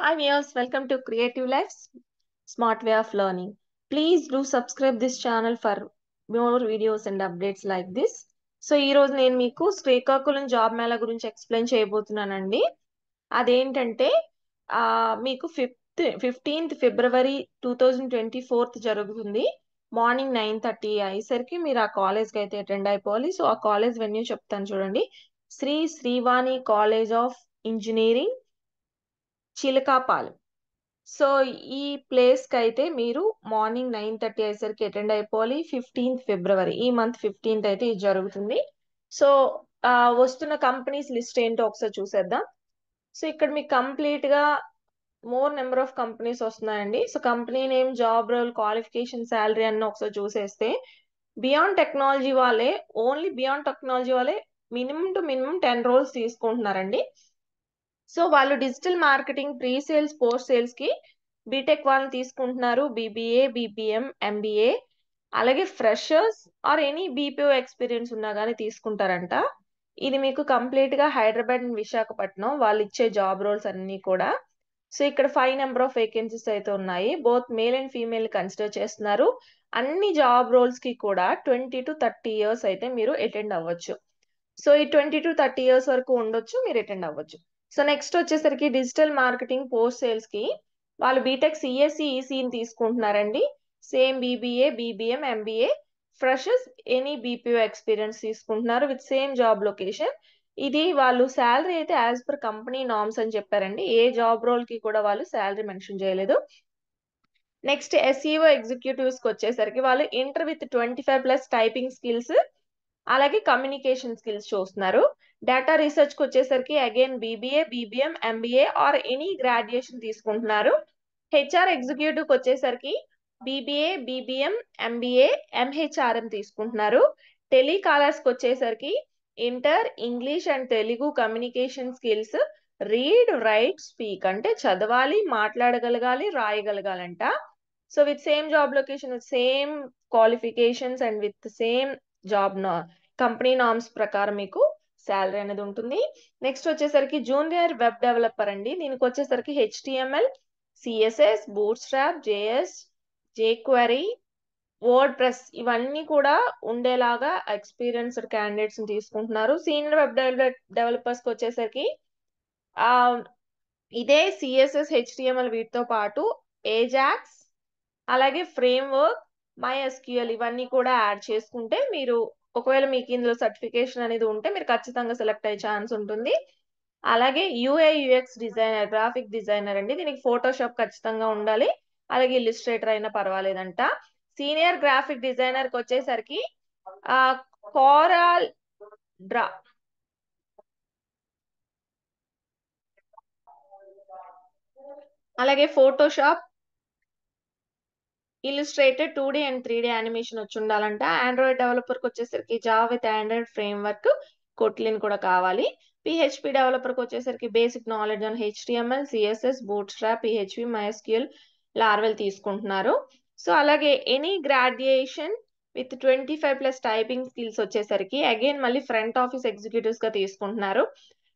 Hi viewers, welcome to Creative Life's Smart Way of Learning. Please do subscribe this channel for more videos and updates like this. So ఈ రోజు నేను మీకు Srikakulam job Mela గురించి explain చేయబోతున్నానండి. అదేంటంటే మీకు 15th ఫిబ్రవరి 2024 జరుగుతుంది. Morning 9:30 అయ్యేసరికి మీరు ఆ కాలేజ్కి అయితే అటెండ్ అయిపోవాలి. సో ఆ కాలేజ్ వెన్యూ చెప్తాను చూడండి. Shri Srivani college of engineering Chilakapalem. So ఈ ప్లేస్కి అయితే మీరు మార్నింగ్ 9:30 అయ్యేసరికి అటెండ్ అయిపోవాలి. 15th ఫిబ్రవరి ఈ మంత్ 15th అయితే ఇది జరుగుతుంది. సో వస్తున్న కంపెనీస్ లిస్ట్ ఏంటో ఒకసారి చూసేద్దాం. సో ఇక్కడ మీకు కంప్లీట్ గా మోర్ నెంబర్ ఆఫ్ కంపెనీస్ వస్తున్నాయండి. So company name, job role, qualification, salary అన్న ఒకసారి చూసేస్తే బియాండ్ టెక్నాలజీ వాళ్ళే, ఓన్లీ బియాండ్ టెక్నాలజీ వాళ్ళే మినిమం టు మినిమం 10 రోల్స్ తీసుకుంటున్నారండి. సో వాళ్ళు digital marketing, pre sales, post sales కి బీటెక్ వాళ్ళని తీసుకుంటున్నారు. బీబీఏ, బీబీఎం, ఎంబీఏ, అలాగే freshers or any BPO experience ఉన్నా కానీ తీసుకుంటారంట. ఇది మీకు కంప్లీట్ గా హైదరాబాద్ అండ్ విశాఖపట్నం వాళ్ళు ఇచ్చే జాబ్ రోల్స్ అన్ని కూడా. సో ఇక్కడ 5 నెంబర్ ఆఫ్ వేకెన్సీస్ అయితే ఉన్నాయి. Both male and female consider చేస్తున్నారు. అన్ని జాబ్ రోల్స్ కి కూడా 20 to 30 ఇయర్స్ అయితే మీరు అటెండ్ అవ్వచ్చు. సో ఈ 20 to 30 ఇయర్స్ వరకు ఉండొచ్చు, మీరు అటెండ్ అవ్వచ్చు. సో నెక్స్ట్ వచ్చేసరికి డిజిటల్ మార్కెటింగ్, పోస్ట్ సేల్స్ కి వాళ్ళు బీటెక్ సిఎస్సి, ఈసీని తీసుకుంటున్నారండి. Same BBA, BBM, MBA, freshers, any BPO experience తీసుకుంటున్నారు విత్ సేమ్ జాబ్ లొకేషన్. ఇది వాళ్ళు శాలరీ అయితే యాజ్ పర్ కంపెనీ నార్మ్స్ అని చెప్పారండి. ఏ జాబ్ రోల్ కి కూడా వాళ్ళు శాలరీ మెన్షన్ చేయలేదు. నెక్స్ట్ ఎస్ఈఓ ఎగ్జిక్యూటివ్స్ కి వచ్చేసరికి వాళ్ళు ఇంటర్ విత్ 25+ టైపింగ్ స్కిల్స్, అలాగే కమ్యూనికేషన్ స్కిల్స్ చూస్తున్నారు. డేటా రీసెర్చ్ కి వచ్చేసరికి again BBA, BBM, MBA or any graduation తీసుకుంటున్నారు. హెచ్ఆర్ ఎగ్జిక్యూటివ్ కి వచ్చేసరికి బీబీఏ, బీబీఎం, ఎంబీఏ, ఎంహెచ్ఆర్ఎం తీసుకుంటున్నారు. టెలికాలర్స్ కి వచ్చేసరికి inter, English and Telugu communication skills, read, write, speak అంటే చదవాలి, మాట్లాడగలగాలి, రాయగలగాలంట. So with same job location, with same qualifications and with same job company norms ప్రకారం మీకు శాలరీ అనేది ఉంటుంది. నెక్స్ట్ వచ్చేసరికి జూనియర్ వెబ్ డెవలపర్ అండి. దీనికి వచ్చేసరికి HTML, CSS, boot strap, JS, jQuery, word press ఇవన్నీ కూడా ఉండేలాగా ఎక్స్పీరియన్స్డ్ క్యాండిడేట్స్ తీసుకుంటున్నారు. సీనియర్ వెబ్ డెవలపర్స్ కి వచ్చేసరికి ఆ ఇదే సిఎస్ఎస్, హెచ్టిఎంఎల్ వీటితో పాటు ఏజాక్స్, అలాగే ఫ్రేమ్వర్క్, MySQL ఇవన్నీ కూడా యాడ్ చేసుకుంటే మీరు ఒకవేళ మీకు ఇందులో సర్టిఫికేషన్ అనేది ఉంటే మీరు ఖచ్చితంగా సెలెక్ట్ అయ్యే ఛాన్స్ ఉంటుంది. అలాగే UI UX designer, graphic designer అండి. దీనికి ఫోటోషాప్ ఖచ్చితంగా ఉండాలి, అలాగే ఇల్లుస్ట్రేటర్ అయినా పర్వాలేదంట. సీనియర్ గ్రాఫిక్ డిజైనర్ కి వచ్చేసరికి కోరల్ డ్రా, అలాగే Photoshop, illustrated, 2D and 3D animation వచ్చి ఉండాలంట. ఆండ్రాయిడ్ డెవలపర్ కి వచ్చేసరికి Java with Android framework, Kotlin కూడా కావాలి. పిహెచ్పి డెవలపర్ కి వచ్చేసరికి basic knowledge on HTML, CSS, bootstrap, PHP, MySQL, Laravel తీసుకుంటున్నారు. సో అలాగే any graduation with 25+ typing skills వచ్చేసరికి అగైన్ మళ్ళీ ఫ్రంట్ ఆఫీస్ ఎగ్జిక్యూటివ్స్ గా తీసుకుంటున్నారు.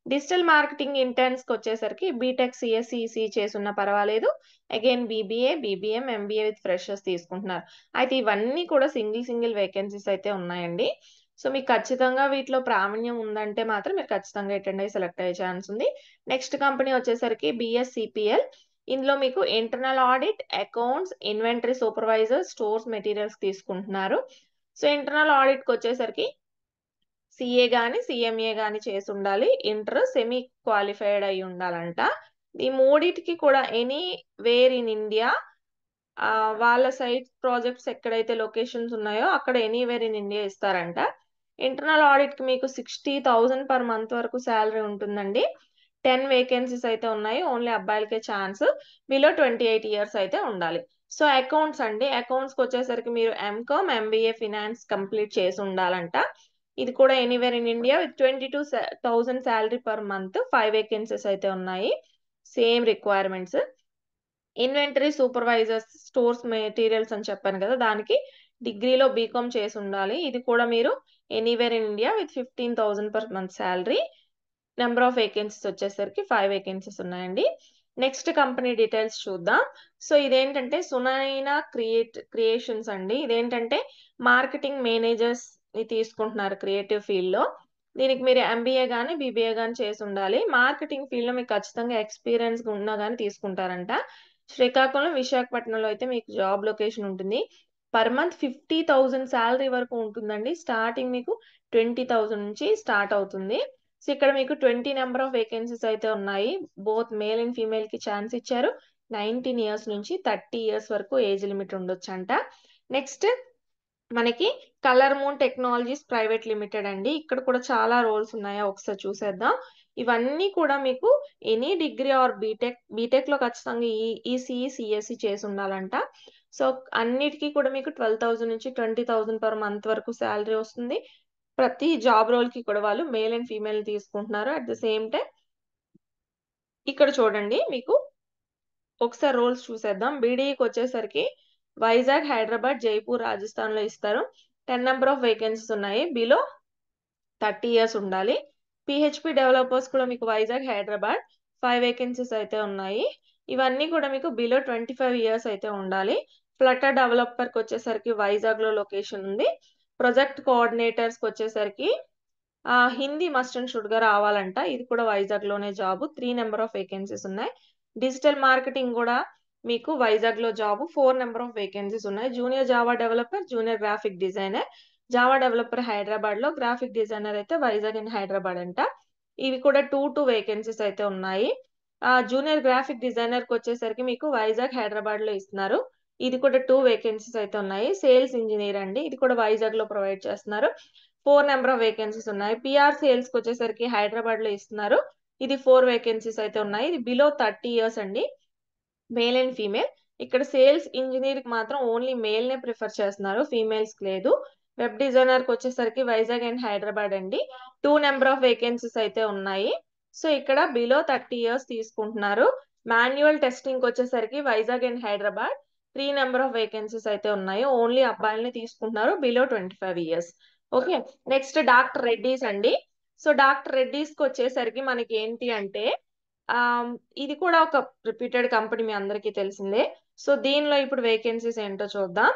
డిజిటల్ మార్కెటింగ్ ఇంటర్న్స్ కి వచ్చేసరికి బీటెక్, సిఎస్సి చేసి ఉన్నా పర్వాలేదు. Again BBA, BBM, MBA with freshers తీసుకుంటున్నారు. అయితే ఇవన్నీ కూడా సింగిల్ వేకెన్సీస్ అయితే ఉన్నాయండి. సో మీకు ఖచ్చితంగా వీటిలో ప్రావీణ్యం ఉందంటే మాత్రం మీరు ఖచ్చితంగా అటెండ్ అయ్యి సెలెక్ట్ అయ్యే ఛాన్స్ ఉంది. నెక్స్ట్ కంపెనీ వచ్చేసరికి బిఎస్సిపిఎల్. ఇందులో మీకు internal audit, accounts, inventory supervisor, stores materials తీసుకుంటున్నారు. సో ఇంటర్నల్ ఆడిట్ కి వచ్చేసరికి సిఏ గాని, సిఎంఏ గాని చేసి ఉండాలి. ఇంటర్, సెమీ క్వాలిఫైడ్ అయి ఉండాలంట. ఈ మూడిటికి కూడా ఎనీ వేర్ ఇన్ ఇండియా, వాళ్ళ సైట్ ప్రాజెక్ట్స్ ఎక్కడైతే లొకేషన్స్ ఉన్నాయో అక్కడ ఎనీవేర్ ఇన్ ఇండియా ఇస్తారంట. ఇంటర్నల్ ఆడిట్ కి మీకు 60,000 పర్ మంత్ వరకు శాలరీ ఉంటుందండి. 10 వేకెన్సీస్ అయితే ఉన్నాయి. ఓన్లీ అబ్బాయిలకే ఛాన్స్. బిలో 28 ఇయర్స్ అయితే ఉండాలి. సో అకౌంట్స్ అండి, అకౌంట్స్ కి వచ్చేసరికి మీరు ఎంకామ్, ఎంబీఏ ఫినాన్స్ కంప్లీట్ చేసి ఉండాలంట. ఇది కూడా anywhere in India with 22,000 salary per month. 5 vacancies అయితే ఉన్నాయి, same requirements. Inventory supervisors, stores materials అని చెప్పాను కదా, దానికి డిగ్రీలో బీకామ్ చేసి ఉండాలి. ఇది కూడా మీరు anywhere in India with 15,000 per month salary. Number of vacancies వచ్చేసరికి 5 వేకెన్సీస్ ఉన్నాయండి. నెక్స్ట్ కంపెనీ డీటెయిల్స్ చూద్దాం. సో ఇదేంటంటే సునైనా క్రియేషన్స్ అండి. ఇదేంటంటే మార్కెటింగ్ మేనేజర్స్ ని తీసుకుంటున్నారు క్రియేటివ్ ఫీల్డ్ లో. దీనికి మీరు ఎంబీఏ కానీ బీబీఏ కానీ చేసి ఉండాలి. మార్కెటింగ్ ఫీల్డ్ లో మీకు ఖచ్చితంగా ఎక్స్పీరియన్స్ ఉన్నా కానీ తీసుకుంటారంట. శ్రీకాకుళం, విశాఖపట్నంలో అయితే మీకు జాబ్ లొకేషన్ ఉంటుంది. పర్ మంత్ 50,000 శాలరీ వరకు ఉంటుందండి. స్టార్టింగ్ మీకు 20,000 నుంచి స్టార్ట్ అవుతుంది. సో ఇక్కడ మీకు 20 నెంబర్ ఆఫ్ వేకెన్సీస్ అయితే ఉన్నాయి. బోత్ మేల్ అండ్ ఫీమేల్ కి ఛాన్స్ ఇచ్చారు. 19 ఇయర్స్ నుంచి 30 ఇయర్స్ వరకు ఏజ్ లిమిట్ ఉండొచ్చంట. నెక్స్ట్ మనకి colour moon technologies private limited అండి. ఇక్కడ కూడా చాలా రోల్స్ ఉన్నాయో ఒకసారి చూసేద్దాం. ఇవన్నీ కూడా మీకు ఎనీ డిగ్రీ ఆర్ బీటెక్ లో ఖచ్చితంగా ఈసీఈ సిఎస్సి చేసి ఉండాలంట. సో అన్నిటికీ కూడా మీకు 12,000 నుంచి 20,000 పర్ మంత్ వరకు శాలరీ వస్తుంది. ప్రతి జాబ్ రోల్ కి కూడా వాళ్ళు మేల్ అండ్ ఫీమేల్ తీసుకుంటున్నారు. అట్ ద సేమ్ టైం ఇక్కడ చూడండి మీకు ఒకసారి రోల్స్ చూసేద్దాం. బీడీకి వచ్చేసరికి వైజాగ్, హైదరాబాద్, జైపూర్, రాజస్థాన్ లో ఇస్తారు. 10 నెంబర్ ఆఫ్ వేకెన్సీస్ ఉన్నాయి. బిలో 30 ఇయర్స్ ఉండాలి. పిహెచ్పి డెవలపర్స్ కూడా మీకు వైజాగ్, హైదరాబాద్ 5 వేకెన్సీస్ అయితే ఉన్నాయి. ఇవన్నీ కూడా మీకు బిలో 25 ఇయర్స్ అయితే ఉండాలి. ఫ్లటర్ డెవలపర్ కి వచ్చేసరికి వైజాగ్ లో లొకేషన్ ఉంది. ప్రాజెక్ట్ కోఆర్డినేటర్స్ కి వచ్చేసరికి హిందీ మస్ట్ అండ్ షుడ్ గా రావాలంట. ఇది కూడా వైజాగ్ లోనే జాబ్. 3 నెంబర్ ఆఫ్ వేకెన్సీస్ ఉన్నాయి. డిజిటల్ మార్కెటింగ్ కూడా మీకు వైజాగ్ లో జాబ్. 4 నెంబర్ ఆఫ్ వేకెన్సీస్ ఉన్నాయి. Junior Java developer, junior graphic designer. Java developer Hyderabad లో, గ్రాఫిక్ డిజైనర్ అయితే వైజాగ్ అండ్ హైదరాబాద్ అంట. ఇవి కూడా 2 వేకెన్సీస్ అయితే ఉన్నాయి. జూనియర్ గ్రాఫిక్ డిజైనర్ కి వచ్చేసరికి మీకు వైజాగ్, హైదరాబాద్ లో ఇస్తున్నారు. ఇది కూడా 2 వేకెన్సీస్ అయితే ఉన్నాయి. సేల్స్ ఇంజనీర్ అండి. ఇది కూడా వైజాగ్ లో ప్రొవైడ్ చేస్తున్నారు. 4 నెంబర్ ఆఫ్ వేకెన్సీస్ ఉన్నాయి. పిఆర్ సేల్స్ కి వచ్చేసరికి హైదరాబాద్ లో ఇస్తున్నారు. ఇది 4 వేకెన్సీస్ అయితే ఉన్నాయి. ఇది బిలో 30 ఇయర్స్ అండి. Male and female. ఇక్కడ సేల్స్ ఇంజనీర్ కి మాత్రం ఓన్లీ మేల్ నే ప్రిఫర్ చేస్తున్నారు, ఫీమేల్స్ కి లేదు. వెబ్ డిజైనర్ కి వచ్చేసరికి వైజాగ్ అండ్ హైదరాబాద్ అండి. 2 నెంబర్ ఆఫ్ వేకెన్సీస్ అయితే ఉన్నాయి. సో ఇక్కడ బిలో 30 ఇయర్స్ తీసుకుంటున్నారు. మాన్యువల్ టెస్టింగ్ వచ్చేసరికి Vizag and Hyderabad 3 number of vacancies అయితే ఉన్నాయి. ఓన్లీ అబ్బాయిల్ని తీసుకుంటున్నారు below 25 years. Okay. Next doctor Reddy's అండి. సో డాక్టర్ రెడ్డీస్ కి వచ్చేసరికి మనకి ఏంటి అంటే ఇది కూడా ఒక రిపీటెడ్ కంపెనీ, మీ అందరికీ తెలిసిందే. సో దీనిలో ఇప్పుడు వేకెన్సీస్ ఏంటో చూద్దాం.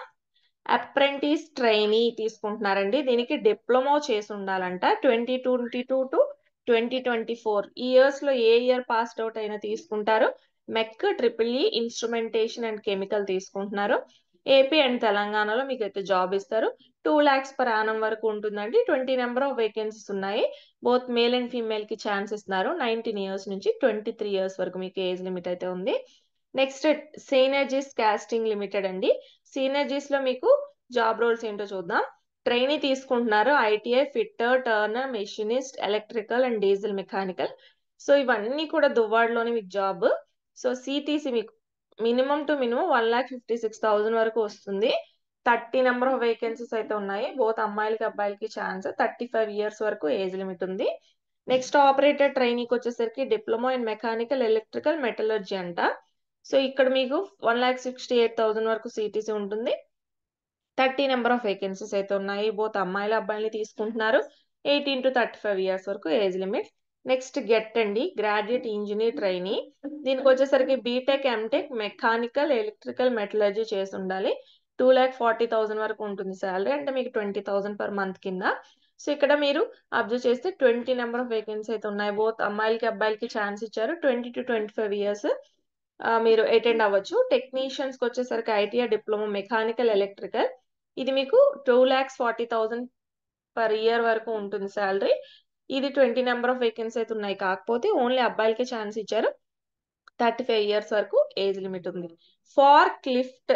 అప్రెంటిస్ ట్రైనీ తీసుకుంటున్నారండి. దీనికి డిప్లొమా చేసి ఉండాలంట. 2022 టు 2024 ఇయర్స్ లో ఏ ఇయర్ పాస్డ్ అవుట్ అయినా తీసుకుంటారు. Mech, triple E, instrumentation and chemical తీసుకుంటున్నారు. ఏపీ అండ్ తెలంగాణలో మీకు అయితే జాబ్ ఇస్తారు. 2 lakhs per annum వరకు ఉంటుందండి. 20 నెంబర్ ఆఫ్ వేకెన్సీస్ ఉన్నాయి. బోత్ మేల్ అండ్ ఫీమేల్ కి ఛాన్స్ ఇస్తున్నారు. 19 ఇయర్స్ నుంచి 23 ఇయర్స్ వరకు మీకు ఏజ్ లిమిట్ అయితే ఉంది. నెక్స్ట్ సీనర్జీస్ కాస్టింగ్ లిమిటెడ్ అండి. సీనర్జీస్ లో మీకు జాబ్ రోల్స్ ఏంటో చూద్దాం. ట్రైనీ తీసుకుంటున్నారు. ITI, fitter, Turner, machinist, electrical and diesel mechanical. So ఇవన్నీ కూడా దువ్వాడలోనే మీకు జాబ్. సో సిటీసీ మీకు మినిమం టు మినిమం 1,56,000 వరకు వస్తుంది. 30 నెంబర్ ఆఫ్ వేకెన్సీస్ అయితే ఉన్నాయి. బోత్ అమ్మాయిలకి అబ్బాయిలకి ఛాన్స్. 35 ఇయర్స్ వరకు ఏజ్ లిమిట్ ఉంది. నెక్స్ట్ ఆపరేటర్ ట్రైనీకి వచ్చేసరికి diploma in mechanical, electrical, metallurgy అంట. సో ఇక్కడ మీకు 1,68,000 వరకు సిటీసీ ఉంటుంది. 30 నెంబర్ ఆఫ్ వేకెన్సీస్ అయితే ఉన్నాయి. బోత్ అమ్మాయిలు అబ్బాయిలు తీసుకుంటున్నారు. 18 to 35 ఇయర్స్ వరకు ఏజ్ లిమిట్. నెక్స్ట్ గెట్ అండి, గ్రాడ్యుయేట్ ఇంజనీర్ ట్రైనీ. దీనికి వచ్చేసరికి BTech, MTech, mechanical, electrical, metallurgy చేసి ఉండాలి. 2,40,000 వరకు ఉంటుంది శాలరీ. అంటే మీకు 20,000 పర్ మంత్ కింద. సో ఇక్కడ మీరు అబ్జర్వ్ చేస్తే 20 నెంబర్ ఆఫ్ వేకెన్సీ అయితే ఉన్నాయి. బోత్ అమ్మాయిలకి అబ్బాయిలకి ఛాన్స్ ఇచ్చారు. 20 to 25 ఇయర్స్ మీరు అటెండ్ అవ్వచ్చు. టెక్నీషియన్స్ కి వచ్చేసరికి ఐటీఐ, డిప్లొమా, మెకానికల్, ఎలక్ట్రికల్. ఇది మీకు 2,40,000 పర్ ఇయర్ వరకు ఉంటుంది శాలరీ. ఇది 20 నెంబర్ ఆఫ్ వేకెన్సీ అయితే ఉన్నాయి. కాకపోతే ఓన్లీ అబ్బాయిలకే ఛాన్స్ ఇచ్చారు. 35 ఇయర్స్ వరకు ఏజ్ లిమిట్ ఉంది. ఫార్ క్లిఫ్ట్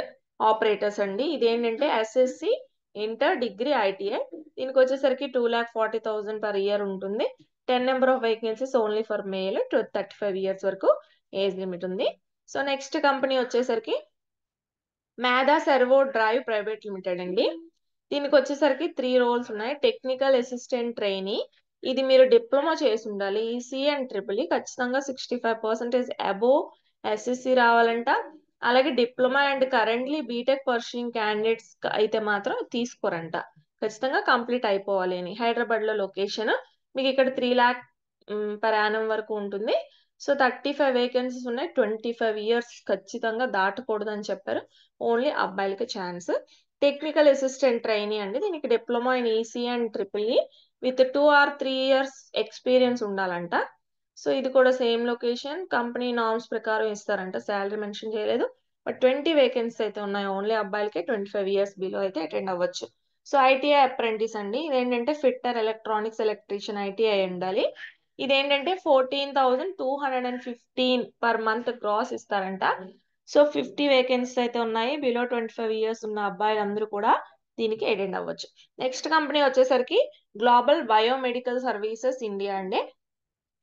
ఆపరేటర్స్ అండి. ఇదేంటంటే ఎస్ఎస్సి, ఇంటర్, డిగ్రీ, ఐటీఐ. దీనికి వచ్చేసరికి 2,40,000 పర్ ఇయర్ ఉంటుంది. 10 number of vacancies only for male. 35 years వరకు ఏజ్ లిమిట్ ఉంది. సో నెక్స్ట్ కంపెనీ వచ్చేసరికి మేధా సర్వో డ్రైవ్ ప్రైవేట్ లిమిటెడ్ అండి. దీనికి వచ్చేసరికి 3 రోల్స్ ఉన్నాయి. Technical assistant trainee. ఇది మీరు డిప్లొమా చేసి ఉండాలి. ఈసీ అండ్ ట్రిపుల్ ఈ ఖచ్చితంగా 65% అబోవ్ ఎస్ఎస్సి రావాలంట. అలాగే diploma and currently BTech pursuing candidates అయితే మాత్రం తీసుకోరంట. ఖచ్చితంగా కంప్లీట్ అయిపోవాలి అని. హైదరాబాద్ లో లొకేషన్. మీకు ఇక్కడ 3 lakh per annum వరకు ఉంటుంది. సో 35 వేకెన్సీస్ ఉన్నాయి. 25 ఇయర్స్ ఖచ్చితంగా దాటకూడదు అని చెప్పారు. ఓన్లీ అబ్బాయిలకి ఛాన్స్. టెక్నికల్ అసిస్టెంట్ ట్రైనీ అండి. దీనికి diploma in EC and triple E with 2 or 3 years experience ఉండాలంట. సో ఇది కూడా సేమ్ లొకేషన్. కంపెనీ నార్మ్స్ ప్రకారం ఇస్తారంట. శాలరీ మెన్షన్ చేయలేదు. బట్ 20 వేకెన్సీస్ అయితే ఉన్నాయి. ఓన్లీ అబ్బాయిలకి 25 ఇయర్స్ బిలో అయితే అటెండ్ అవ్వచ్చు. సో ఐటీఐ అప్రెంటిస్ అండి. ఇదేంటంటే ఫిట్టర్, ఎలక్ట్రానిక్స్, ఎలక్ట్రీషియన్ ఐటీఐ ఉండాలి. ఇదేంటంటే 14,215 పర్ మంత్ గ్రాస్ ఇస్తారంట. సో 50 వేకెన్సీస్ అయితే ఉన్నాయి. బిలో 25 ఇయర్స్ ఉన్న అబ్బాయిలందరూ కూడా దీనికి అటెండ్ అవ్వచ్చు. నెక్స్ట్ కంపెనీ వచ్చేసరికి గ్లోబల్ బయోమెడికల్ సర్వీసెస్ ఇండియా అండి.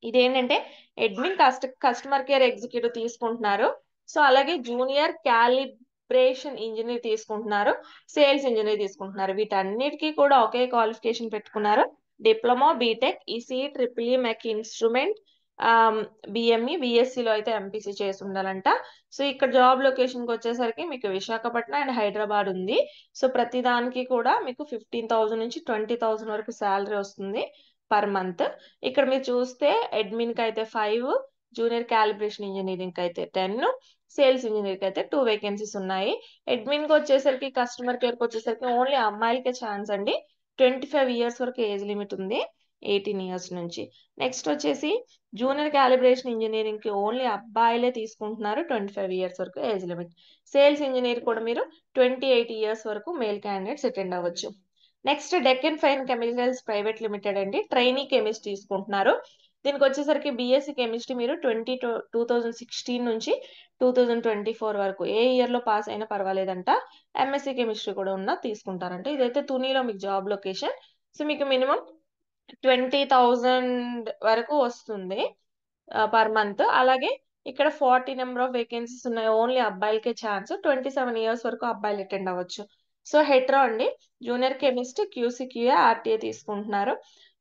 ఇదేంటంటే అడ్మిన్ కస్టమర్ కేర్ ఎగ్జిక్యూటివ్ తీసుకుంటున్నారు. సో అలాగే జూనియర్ క్యాలిబ్రేషన్ ఇంజనీర్ తీసుకుంటున్నారు. సేల్స్ ఇంజనీర్ తీసుకుంటున్నారు. వీటన్నిటికీ కూడా ఒకే క్వాలిఫికేషన్ పెట్టుకున్నారు. Diploma, BTech, EC, triple E, mech instrument, BME, బిఎస్సిలో అయితే ఎంపీసీ చేసి ఉండాలంట. సో ఇక్కడ జాబ్ లొకేషన్కి వచ్చేసరికి మీకు విశాఖపట్నం అండ్ హైదరాబాద్ ఉంది. సో ప్రతి దానికి కూడా మీకు 15,000 నుంచి 20,000 వరకు శాలరీ వస్తుంది పర్ మంత్. ఇక్కడ మీరు చూస్తే అడ్మిన్ కి అయితే 5, జూనియర్ క్యాలిబ్రేషన్ ఇంజనీరింగ్ కి అయితే 10, సేల్స్ ఇంజనీర్ కి అయితే 2 వేకెన్సీస్ ఉన్నాయి. అడ్మిన్ కి వచ్చేసరికి, కస్టమర్ కేర్ కి వచ్చేసరికి ఓన్లీ అమ్మాయిలకే ఛాన్స్ అండి. 25 ఇయర్స్ వరకు ఏజ్ లిమిట్ ఉంది, 18 ఇయర్స్ నుంచి. నెక్స్ట్ వచ్చేసి జూనియర్ క్యాలిబ్రేషన్ ఇంజనీరింగ్ కి ఓన్లీ అబ్బాయిలే తీసుకుంటున్నారు, 25 ఇయర్స్ వరకు ఏజ్ లిమిట్. సేల్స్ ఇంజనీర్ కూడా మీరు 28 ఇయర్స్ వరకు మేల్ క్యాండిడేట్స్ అటెండ్ అవ్వచ్చు. Next Deccan fine chemicals private limited అండి. ట్రైనీ కెమిస్ట్ తీసుకుంటున్నారు. దీనికి వచ్చేసరికి బీఎస్సీ కెమిస్ట్రీ మీరు 2016 నుంచి 2024 వరకు ఏ ఇయర్ లో పాస్ అయినా పర్వాలేదంట. ఎంఎస్సీ కెమిస్ట్రీ కూడా ఉన్నా తీసుకుంటారంట. ఇదైతే తునిలో మీకు జాబ్ లొకేషన్. సో మీకు మినిమం 20,000 వరకు వస్తుంది పర్ మంత్. అలాగే ఇక్కడ 40 నెంబర్ ఆఫ్ వేకెన్సీస్ ఉన్నాయి. ఓన్లీ అబ్బాయిలకే ఛాన్స్. 27 ఇయర్స్ వరకు అబ్బాయిలు అటెండ్ అవ్వచ్చు. సో హెట్రో అండి, జూనియర్ కెమిస్ట్, క్యూసీక్యూఏ, ఆర్టీఏ తీసుకుంటున్నారు.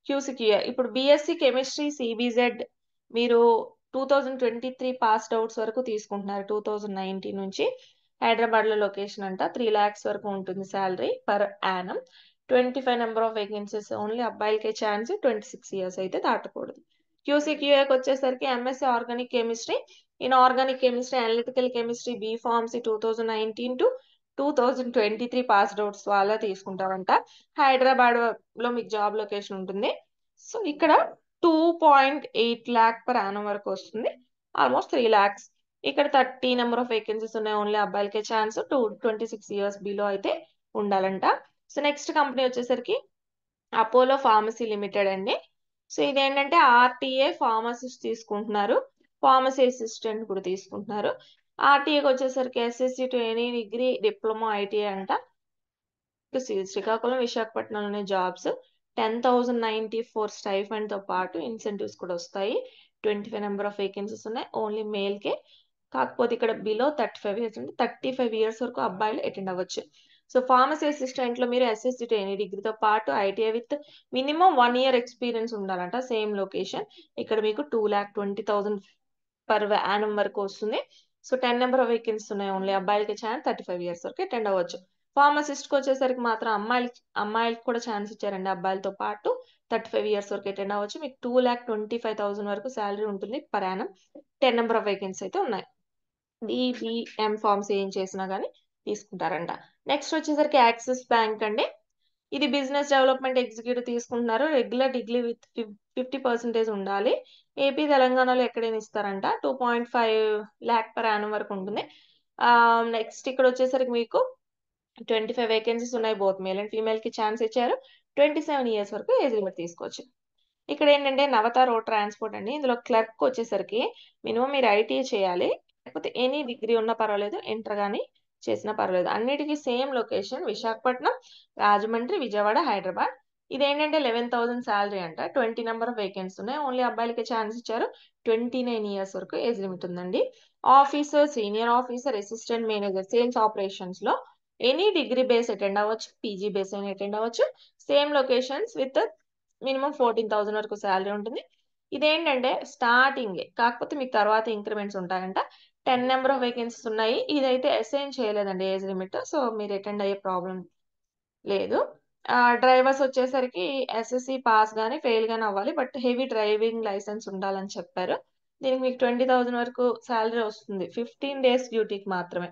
క్యూసీక్యూఏ ఇప్పుడు బీఎస్సీ కెమిస్ట్రీ సిబిజెడ్ మీరు 2023 పాస్డ్ అవుట్స్ వరకు తీసుకుంటున్నారు. 2019 నుంచి హైదరాబాద్ లో లొకేషన్ అంట. 3 lakhs వరకు ఉంటుంది salary per annum. 25 number of vacancies. Only అబ్బాయిలకే ఛాన్స్. 26 ఇయర్స్ అయితే దాటకూడదు. క్యూసీక్యూఏకి వచ్చేసరికి MSc organic chemistry, in organic chemistry, analytical chemistry, B pharmacy 2019 to 2023 passed outs వాళ్ళ తీసుకుంటారంట. హైదరాబాద్ లో మీకు జాబ్ లొకేషన్ ఉంటుంది. సో ఇక్కడ 2.8 lakh per annum వరకు వస్తుంది, ఆల్మోస్ట్ 3 lakhs. ఇక్కడ 30 నెంబర్ ఆఫ్ వేకెన్సీస్ ఉన్నాయి. ఓన్లీ అబ్బాయిలకే ఛాన్స్. 26 ఇయర్స్ బిలో అయితే ఉండాలంట. సో నెక్స్ట్ కంపెనీ వచ్చేసరికి అపోలో ఫార్మసీ లిమిటెడ్ అండి. సో ఇదేంటంటే ఆర్టీఏ ఫార్మసిస్ట్ తీసుకుంటున్నారు, ఫార్మసీ అసిస్టెంట్ కూడా తీసుకుంటున్నారు. ఆర్టీఏకి వచ్చేసరికి SSC to any degree, diploma, ITI అంట. శ్రీకాకుళం, విశాఖపట్నంలోనే జాబ్స్. 10,094 స్టైఫండ్ తో పాటు ఇన్సెంటివ్స్ కూడా వస్తాయి. 25 నెంబర్ ఆఫ్ వేకెన్సీస్ ఉన్నాయి. ఓన్లీ మేల్ కే. కాకపోతే ఇక్కడ బిలో 35 ఇయర్స్ ఉంది. 35 ఇయర్స్ వరకు అబ్బాయిలు అటెండ్ అవ్వచ్చు. సో ఫార్మసీ అసిస్టెంట్ లో మీరు ఎస్ఎస్సి టు ఎనీ డిగ్రీతో పాటు ITI with minimum 1 year experience ఉండాలంట. Same location. ఇక్కడ మీకు 2,20,000 పర్ యానం వరకు వస్తుంది. సో 10 నెంబర్ ఆఫ్ వేకెన్సీస్ ఉన్నాయి. ఓన్లీ అబ్బాయిలకి ఛాన్స్. 35 ఇయర్స్ వరకు అటెండ్ అవ్వచ్చు. ఫార్మసిస్ట్ కి వచ్చేసరికి మాత్రం అమ్మాయిలకి కూడా ఛాన్స్ ఇచ్చారండి. అబ్బాయిలతో పాటు 35 ఇయర్స్ వరకు అటెండ్ అవ్వచ్చు. మీకు 2,25,000 వరకు శాలరీ ఉంటుంది per annum. 10 number of vacancy అయితే ఉన్నాయి. డిబిఎం ఫార్మ్స్ ఏం చేసినా కానీ తీసుకుంటారంట. నెక్స్ట్ వచ్చేసరికి యాక్సిస్ బ్యాంక్ అండి. ఇది బిజినెస్ డెవలప్మెంట్ ఎగ్జిక్యూటివ్ తీసుకుంటున్నారు. రెగ్యులర్ డిగ్రీ విత్ 50% ఉండాలి. ఏపీ, తెలంగాణలో ఎక్కడైనా ఇస్తారంట. 2.5 lakh per annum వరకు ఉంటుంది. నెక్స్ట్ ఇక్కడ వచ్చేసరికి మీకు 25 వేకెన్సీస్ ఉన్నాయి. బోత్ మేల్ అండ్ ఫీమేల్ కి ఛాన్స్ ఇచ్చారు. 27 ఇయర్స్ వరకు ఏజ్ లిమిట్ తీసుకోవచ్చు. ఇక్కడ ఏంటంటే నవత రోడ్ ట్రాన్స్పోర్ట్ అండి. ఇందులో క్లర్క్ వచ్చేసరికి మినిమం మీరు ఐటీఐ చేయాలి, లేకపోతే ఎనీ డిగ్రీ ఉన్నా పర్వాలేదు, ఇంటర్ కానీ చేసినా పర్వాలేదు. అన్నిటికీ సేమ్ లొకేషన్ విశాఖపట్నం, రాజమండ్రి, విజయవాడ, హైదరాబాద్. ఇదేంటంటే 11,000 శాలరీ అంట. 20 నెంబర్ ఆఫ్ వేకెన్సీ ఉన్నాయి. ఓన్లీ అబ్బాయిలకి ఛాన్స్ ఇచ్చారు. 29 ఇయర్స్ వరకు ఏజ్ లిమిట్ ఉందండి. Officer, senior officer, assistant manager, sales operations లో ఎనీ డిగ్రీ బేస్ అటెండ్ అవ్వచ్చు, పీజీ బేస్ అయినా అటెండ్ అవ్వచ్చు. సేమ్ లొకేషన్స్ విత్ మినిమం 14,000 వరకు శాలరీ ఉంటుంది. ఇదేంటంటే స్టార్టింగ్, కాకపోతే మీకు తర్వాత ఇంక్రిమెంట్స్ ఉంటాయంట. 10 నెంబర్ ఆఫ్ వేకెన్సీస్ ఉన్నాయి. ఇదైతే అసైన్ చేయలేదండి ఏజ్ లిమిట్. సో మీరు అటెండ్ అయ్యే ప్రాబ్లం లేదు. డ్రైవర్స్ వచ్చేసరికి ఎస్ఎస్సి పాస్ గానీ ఫెయిల్ గానీ అవ్వాలి, బట్ హెవీ డ్రైవింగ్ లైసెన్స్ ఉండాలని చెప్పారు. దీనికి మీకు 20,000 వరకు సాలరీ వస్తుంది. 15 డేస్ డ్యూటీకి మాత్రమే.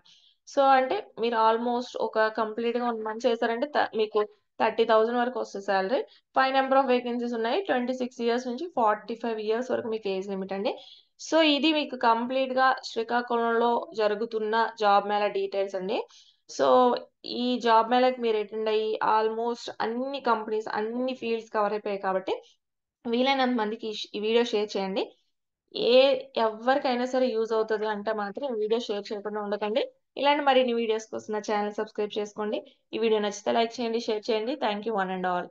సో, అంటే మీరు ఆల్‌మోస్ట్ ఒక కంప్లీట్‌గా 1 మంత్ చేశారంటే మీకు 30,000 వరకు వస్తది సాలరీ. నెంబర్ ఆఫ్ వేకెన్సీస్ ఉన్నాయి. 26 ఇయర్స్ నుంచి 45 ఇయర్స్ వరకు మీకు ఏజ్ లిమిట్ అండి. సో, ఇది మీకు కంప్లీట్‌గా శ్రీకాకుళంలో జరుగుతున్న జాబ్ మేళా డీటెయిల్స్ అండి. సో, ఈ జాబ్ మేళాకి మీరు అటెండ్ అయ్యి ఆల్‌మోస్ట్ అన్ని కంపెనీస్, అన్ని ఫీల్డ్స్ కవర్ అయిపోయాయి కాబట్టి వీలైనంత మందికి ఈ వీడియో షేర్ చేయండి. ఏ ఎవ్వరికైనా సరే యూజ్ అవుతది అంటే మాత్రం ఈ వీడియో షేర్ చేయకుండా ఉండకండి. ఇలాంటి మరిన్ని వీడియోస్ కోసం నా ఛానెల్ సబ్స్క్రైబ్ చేసుకోండి. ఈ వీడియో నచ్చితే లైక్ చేయండి, షేర్ చేయండి. Thank you one and all.